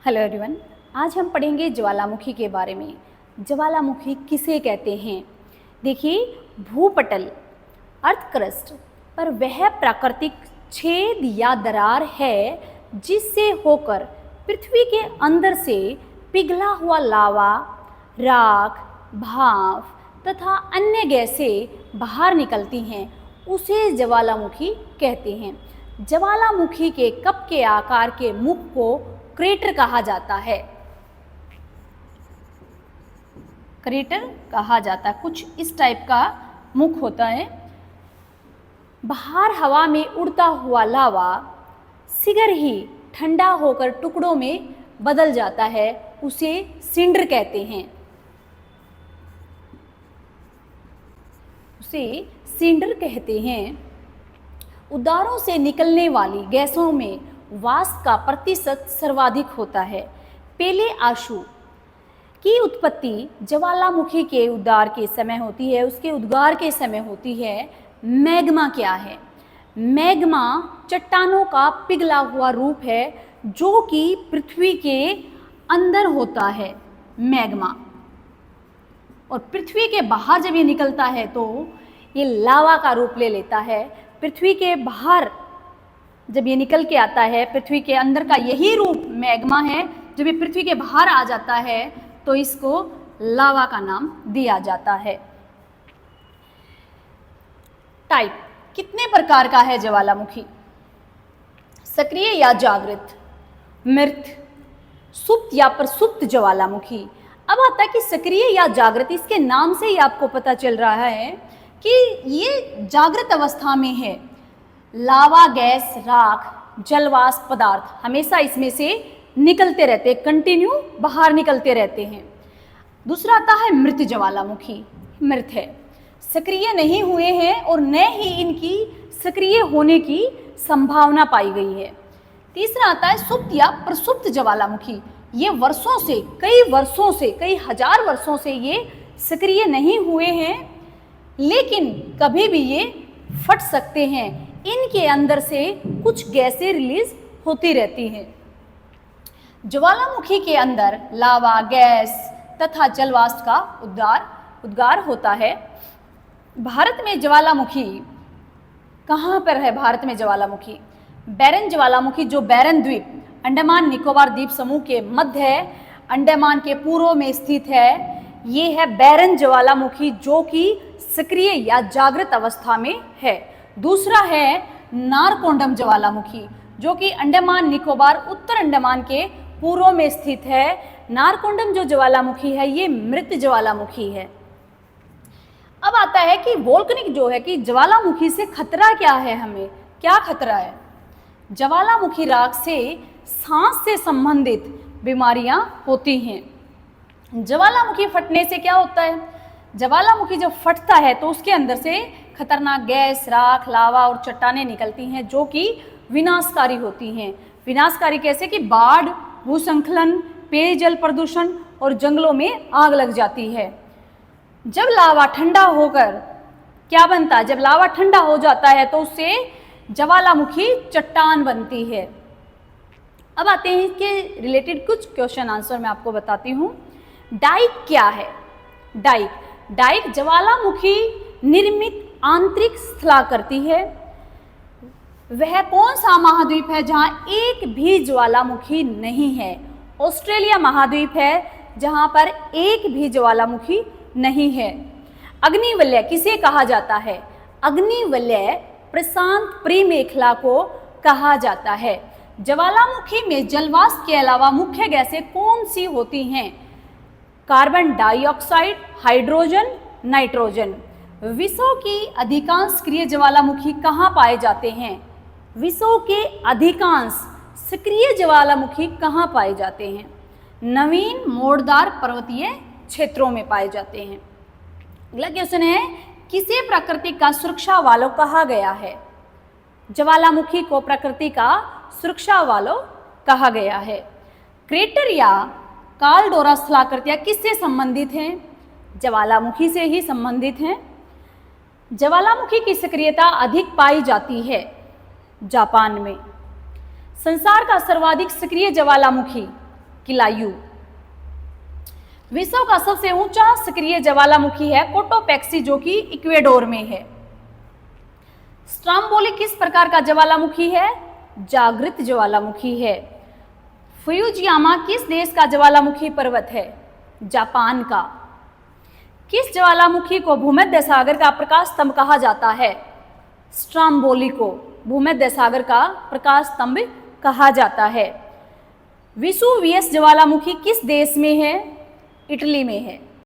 Hello everyone, आज हम पढ़ेंगे ज्वालामुखी के बारे में। ज्वालामुखी किसे कहते हैं? देखिए, भूपटल अर्थ क्रस्ट पर वह प्राकृतिक छेद या दरार है जिससे होकर पृथ्वी के अंदर से पिघला हुआ लावा, राख, भाप तथा अन्य गैसें बाहर निकलती हैं, उसे ज्वालामुखी कहते हैं। ज्वालामुखी के कप के आकार के मुख को क्रेटर कहा जाता है। क्रेटर कहा जाता है, कुछ इस टाइप का मुख होता है। बाहर हवा में उड़ता हुआ लावा शीघ्र ही ठंडा होकर टुकड़ों में बदल जाता है, उसे सिंडर कहते हैं। उसे सिंडर कहते हैं। उद्गारों से निकलने वाली गैसों में वाष्प का प्रतिशत सर्वाधिक होता है। पहले आशु की उत्पत्ति ज्वालामुखी के उद्गार के समय होती है। उसके उद्गार के समय होती है। मैग्मा क्या है? मैग्मा चट्टानों का पिघला हुआ रूप है जो कि पृथ्वी के अंदर होता है, मैग्मा। और पृथ्वी के बाहर जब ये निकलता है तो ये लावा का रूप ले लेता है। पृथ्वी के बाहर जब ये निकल के आता है, पृथ्वी के अंदर का यही रूप मैग्मा है। जब ये पृथ्वी के बाहर आ जाता है तो इसको लावा का नाम दिया जाता है। टाइप कितने प्रकार का है ज्वालामुखी? सक्रिय या जागृत, मृत, सुप्त या प्रसुप्त ज्वालामुखी। अब आता है कि सक्रिय या जागृत, इसके नाम से ही आपको पता चल रहा है कि ये जागृत अवस्था में है। लावा, गैस, राख, जलवाष्प पदार्थ हमेशा इसमें से निकलते रहते हैं, कंटिन्यू बाहर निकलते रहते हैं। दूसरा आता है मृत ज्वालामुखी, मृत है, सक्रिय नहीं हुए हैं और न ही इनकी सक्रिय होने की संभावना पाई गई है। तीसरा आता है सुप्त या प्रसुप्त ज्वालामुखी। ये वर्षों से, कई हजार वर्षों से ये सक्रिय नहीं हुए हैं, लेकिन कभी भी ये फट सकते हैं। इनके अंदर से कुछ गैसें रिलीज होती रहती हैं। ज्वालामुखी के अंदर लावा, गैस तथा जलवाष्प का उद्गार होता है। भारत में ज्वालामुखी कहाँ पर है? भारत में ज्वालामुखी बैरन ज्वालामुखी, जो बैरन द्वीप, अंडमान निकोबार द्वीप समूह के मध्य है, अंडमान के पूर्व में स्थित है। ये है बैरन ज्वालामुखी जो कि सक्रिय या जागृत अवस्था में है। दूसरा है नारकोंडम ज्वालामुखी जो कि अंडमान निकोबार, उत्तर अंडमान के पूर्व में स्थित है। नारकोंडम जो ज्वालामुखी है ये मृत ज्वालामुखी है। अब आता है कि वोल्केनिक जो है कि ज्वालामुखी से खतरा क्या है, हमें क्या खतरा है? ज्वालामुखी राख से सांस से संबंधित बीमारियां होती हैं। ज्वालामुखी फटने से क्या होता है? ज्वालामुखी जब फटता है तो उसके अंदर से खतरनाक गैस, राख, लावा और चट्टानें निकलती हैं जो कि विनाशकारी होती हैं। विनाशकारी कैसे? कि बाढ़, भूस्खलन, पेयजल प्रदूषण और जंगलों में आग लग जाती है। जब लावा ठंडा होकर क्या बनता है? जब लावा ठंडा हो जाता है तो उससे ज्वालामुखी चट्टान बनती है। अब आते हैं इसके रिलेटेड कुछ क्वेश्चन आंसर मैं आपको बताती हूँ। डाइक क्या है? डाइक ज्वालामुखी निर्मित आंतरिक स्थलाकृति है। वह कौन सा महाद्वीप है जहां एक भी ज्वालामुखी नहीं है? ऑस्ट्रेलिया महाद्वीप है जहां पर एक भी ज्वालामुखी नहीं है। अग्निवलय किसे कहा जाता है? अग्निवलय प्रशांत परिमेखला को कहा जाता है। ज्वालामुखी में जलवाष्प के अलावा मुख्य गैसें कौन सी होती हैं? Carbon dioxide, hydrogen, nitrogen. विश्व की अधिकांश सक्रिय ज्वालामुखी कहाँ पाए जाते हैं? विश्व के अधिकांश सक्रिय ज्वालामुखी कहाँ पाए जाते हैं? नवीन मोड़दार पर्वतीय क्षेत्रों में पाए जाते हैं। अगला क्वेश्चन है, किसे प्रकृति का सुरक्षा वालों कहा गया है? ज्वालामुखी को प्रकृति का सुरक्षा वालों कहा गया है। क्रेटर या कालडोरा स्थलाकृतियां किससे संबंधित हैं? ज्वालामुखी से ही संबंधित हैं। ज्वालामुखी की सक्रियता अधिक पाई जाती है जापान में। संसार का सर्वाधिक सक्रिय ज्वालामुखी किलायू। विश्व का सबसे ऊंचा सक्रिय ज्वालामुखी है कोटोपैक्सी, जो कि इक्वेडोर में है। स्ट्रोम्बोली किस प्रकार का ज्वालामुखी है? जागृत ज्वालामुखी है। फ्यूजियामा किस देश का ज्वालामुखी पर्वत है? जापान का। किस ज्वालामुखी को भूमध्य सागर का प्रकाश स्तंभ कहा जाता है? स्ट्रोम्बोली को भूमध्य सागर का प्रकाश स्तंभ कहा जाता है। विसुवियस ज्वालामुखी किस देश में है? इटली में है।